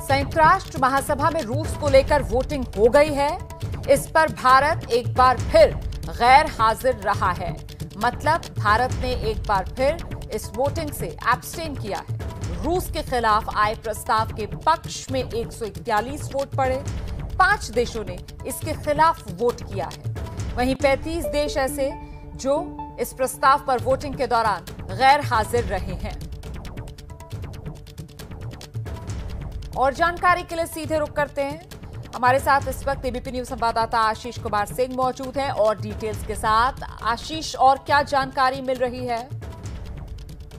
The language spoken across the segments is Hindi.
संयुक्त राष्ट्र महासभा में रूस को लेकर वोटिंग हो गई है। इस पर भारत एक बार फिर गैर हाजिर रहा है। मतलब भारत ने एक बार फिर इस वोटिंग से एब्सटेन किया है। रूस के खिलाफ आए प्रस्ताव के पक्ष में 141 वोट पड़े। 5 देशों ने इसके खिलाफ वोट किया है। वहीं 35 देश ऐसे जो इस प्रस्ताव पर वोटिंग के दौरान गैर हाजिर रहे हैं। और जानकारी के लिए सीधे रुख करते हैं। हमारे साथ इस वक्त एबीपी न्यूज संवाददाता आशीष कुमार सिंह मौजूद हैं और डिटेल्स के साथ। आशीष, और क्या जानकारी मिल रही है?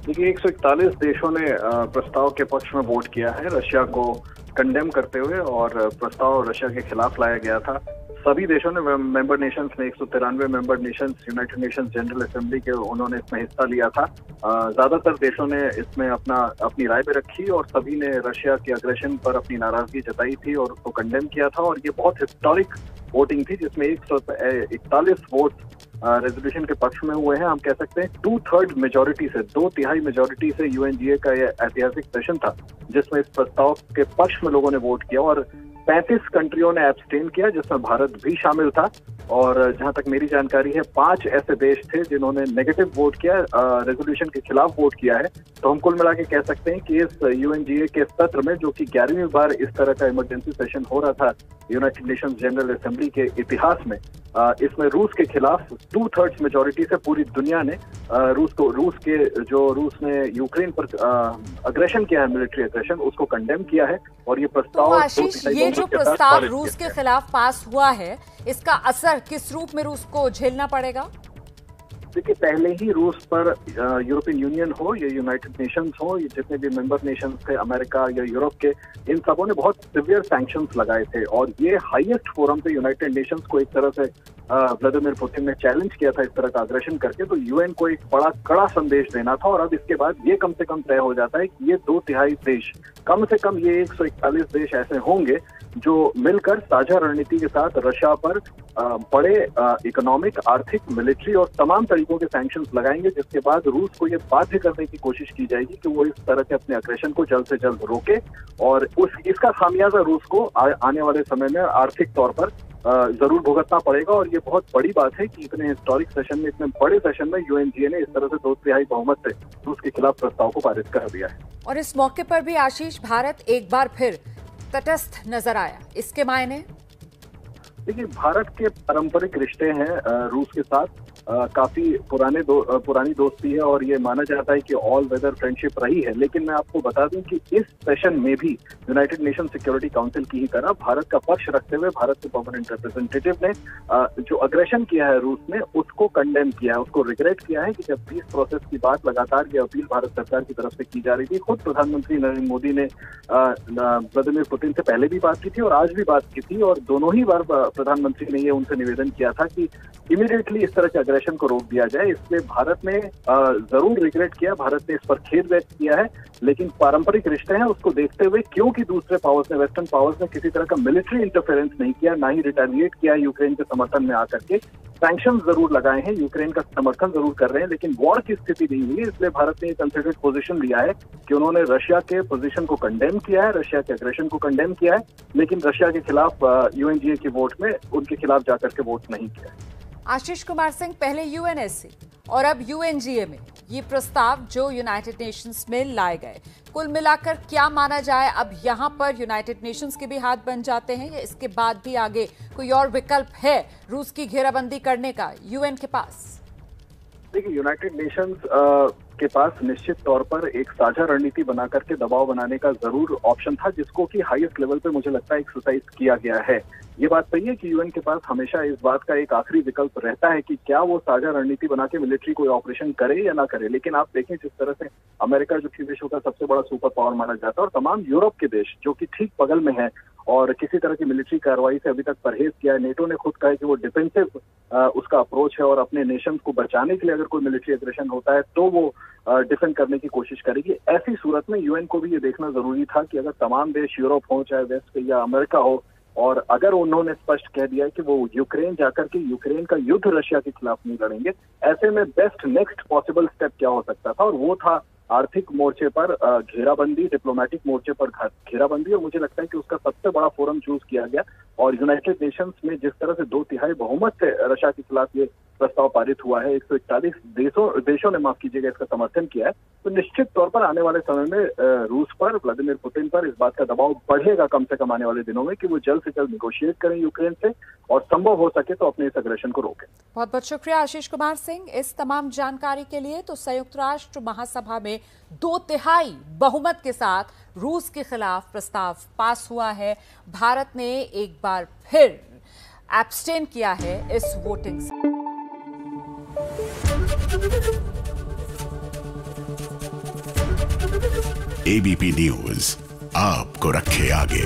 देखिए, 141 देशों ने प्रस्ताव के पक्ष में वोट किया है, रशिया को कंडेम करते हुए, और प्रस्ताव रशिया के खिलाफ लाया गया था। सभी देशों ने, मेंबर नेशंस ने, 193 member Nations United Nations general assembly के, उन्होंने इसमें हिस्सा लिया था। ज्यादातर देशों ने इसमें अपनी राय भी रखी और सभी ने रशिया के अग्रेशन पर अपनी नाराजगी जताई थी और उसको कंडेम किया था। और ये बहुत हिस्टोरिक वोटिंग थी जिसमें 141 वोट रेजोल्यूशन के पक्ष में हुए हैं। हम कह सकते हैं 2/3 मेजोरिटी से, 2/3 मेजोरिटी से यूएनजीए का यह ऐतिहासिक सेशन था जिसमें इस प्रस्ताव के पक्ष में लोगों ने वोट किया। और 35 कंट्रियों ने एब्सटेन किया जिसमें भारत भी शामिल था। और जहां तक मेरी जानकारी है 5 ऐसे देश थे जिन्होंने नेगेटिव वोट किया, रेजोल्यूशन के खिलाफ वोट किया है। तो हम कुल मिला के कह सकते हैं कि इस यूएनजीए के सत्र में, जो कि 11वीं बार इस तरह का इमरजेंसी सेशन हो रहा था यूनाइटेड नेशंस जनरल असेंबली के इतिहास में, इसमें रूस के खिलाफ 2/3 मेजोरिटी से पूरी दुनिया ने रूस ने यूक्रेन पर अग्रेशन किया है, मिलिट्री अग्रेशन, उसको कंडेम किया है। और ये प्रस्ताव, तो आशीष, ये जो प्रस्ताव रूस के खिलाफ पास हुआ है, इसका असर किस रूप में रूस को झेलना पड़ेगा? देखिए, पहले ही रूस पर यूरोपियन यूनियन हो या यूनाइटेड नेशंस हो, ये जितने भी मेंबर नेशंस थे, अमेरिका या यूरोप के, इन सबों ने बहुत सिवियर सैंक्शंस लगाए थे। और ये हाईएस्ट फोरम पे यूनाइटेड नेशंस को एक तरह से व्लादिमीर पुतिन ने चैलेंज किया था इस तरह का अग्रेशन करके। तो यूएन को एक बड़ा कड़ा संदेश देना था। और अब इसके बाद ये कम से कम तय हो जाता है कि ये 2/3 देश, कम से कम ये 141 देश ऐसे होंगे जो मिलकर साझा रणनीति के साथ रशिया पर बड़े इकोनॉमिक, आर्थिक, मिलिट्री और तमाम तरीकों के सैंक्शंस लगाएंगे, जिसके बाद रूस को ये बाध्य करने की कोशिश की जाएगी कि वो इस तरह के अपने अग्रेशन को जल्द से जल्द रोके। और इसका खामियाजा रूस को आने वाले समय में आर्थिक तौर पर जरूर भुगतना पड़ेगा। और ये बहुत बड़ी बात है कि इतने हिस्टोरिक सेशन में, इतने बड़े सेशन में यूएनजीए ने इस तरह से 2/3 बहुमत से रूस के खिलाफ प्रस्ताव को पारित कर दिया है। और इस मौके पर भी आशीष, भारत एक बार फिर तटस्थ नजर आया। इसके मायने? देखिए, भारत के पारंपरिक रिश्ते हैं रूस के साथ, काफी पुरानी दोस्ती है और ये माना जाता है कि ऑल वेदर फ्रेंडशिप रही है। लेकिन मैं आपको बता दूं कि इस सेशन में भी यूनाइटेड नेशन सिक्योरिटी काउंसिल की ही तरह भारत का पक्ष रखते हुए भारत के परमानेंट रिप्रेजेंटेटिव ने जो अग्रेशन किया है रूस ने, उसको कंडेम किया है, उसको रिग्रेट किया है कि जब पीस प्रोसेस की बात लगातार ये अपील भारत सरकार की तरफ से की जा रही थी। खुद प्रधानमंत्री नरेंद्र मोदी ने व्लादिमीर पुतिन से पहले भी बात की थी और आज भी बात की थी। और दोनों ही बार प्रधानमंत्री ने ये उनसे निवेदन किया था कि इमीडिएटली इस तरह के अग्रेशन को रोक दिया जाए। इसलिए भारत ने जरूर रिग्रेट किया, भारत ने इस पर खेद व्यक्त किया है। लेकिन पारंपरिक रिश्ते हैं, उसको देखते हुए, क्योंकि दूसरे पावर्स ने, वेस्टर्न पावर्स ने किसी तरह का मिलिट्री इंटरफेरेंस नहीं किया, ना ही रिटेलिएट किया यूक्रेन के समर्थन में आकर के, सैंक्शन जरूर लगाए हैं, यूक्रेन का समर्थन जरूर कर रहे हैं, लेकिन वॉर की स्थिति नहीं हुई। इसलिए भारत ने एक कंसिडर्ड पोजीशन लिया है कि उन्होंने रशिया के पोजीशन को कंडेम किया है, रशिया के अग्रेशन को कंडेम किया है, लेकिन रशिया के खिलाफ यूएनजीए के वोट में उनके खिलाफ जाकर के वोट नहीं किया है। आशीष कुमार सिंह, पहले यूएनएससी और अब यूएनजीए में ये प्रस्ताव जो यूनाइटेड नेशंस में लाए गए, कुल मिलाकर क्या माना जाए, अब यहाँ पर यूनाइटेड नेशंस के भी हाथ बन जाते हैं या इसके बाद भी आगे कोई और विकल्प है रूस की घेराबंदी करने का यूएन के पास? देखिए, यूनाइटेड नेशंस के पास निश्चित तौर पर एक साझा रणनीति बना करके दबाव बनाने का जरूर ऑप्शन था, जिसको कि हाईएस्ट लेवल पे मुझे लगता है एक्सरसाइज किया गया है। ये बात सही है कि यूएन के पास हमेशा इस बात का एक आखिरी विकल्प रहता है कि क्या वो साझा रणनीति बना के मिलिट्री कोई ऑपरेशन करे या ना करे। लेकिन आप देखें जिस तरह से अमेरिका, जो कि विश्व का सबसे बड़ा सुपर पावर माना जाता है, और तमाम यूरोप के देश जो कि ठीक बगल में है और किसी तरह की मिलिट्री कार्रवाई से अभी तक परहेज किया है। नेटो ने खुद कहा है कि वो डिफेंसिव उसका अप्रोच है और अपने नेशन को बचाने के लिए अगर कोई मिलिट्री एग्रेशन होता है तो वो डिफेंड करने की कोशिश करेगी। ऐसी सूरत में यूएन को भी ये देखना जरूरी था कि अगर तमाम देश, यूरोप हो चाहे वेस्ट या अमेरिका हो, और अगर उन्होंने स्पष्ट कह दिया कि वो यूक्रेन जाकर के यूक्रेन का युद्ध रशिया के खिलाफ नहीं लड़ेंगे, ऐसे में बेस्ट नेक्स्ट पॉसिबल स्टेप क्या हो सकता था, और वो था आर्थिक मोर्चे पर घेराबंदी, डिप्लोमेटिक मोर्चे पर घेराबंदी, और मुझे लगता है कि उसका सबसे बड़ा फोरम चूज किया गया। और यूनाइटेड नेशंस में जिस तरह से 2/3 बहुमत से रशिया के खिलाफ ये प्रस्ताव पारित हुआ है, 141 देशों ने, माफ कीजिएगा, इसका समर्थन किया है, तो निश्चित तौर पर आने वाले समय में रूस पर, व्लादिमीर पुतिन पर इस बात का दबाव बढ़ेगा कम से कम आने वाले दिनों में, कि वो जल्द से जल्द निगोशिएट करें यूक्रेन से और संभव हो सके तो अपने इस अग्रेशन को रोकें। बहुत बहुत शुक्रिया आशीष कुमार सिंह इस तमाम जानकारी के लिए। तो संयुक्त राष्ट्र महासभा में 2/3 बहुमत के साथ रूस के खिलाफ प्रस्ताव पास हुआ है। भारत ने एक बार फिर एब्सटेन किया है इस वोटिंग से। एबीपी न्यूज आपको रखे आगे।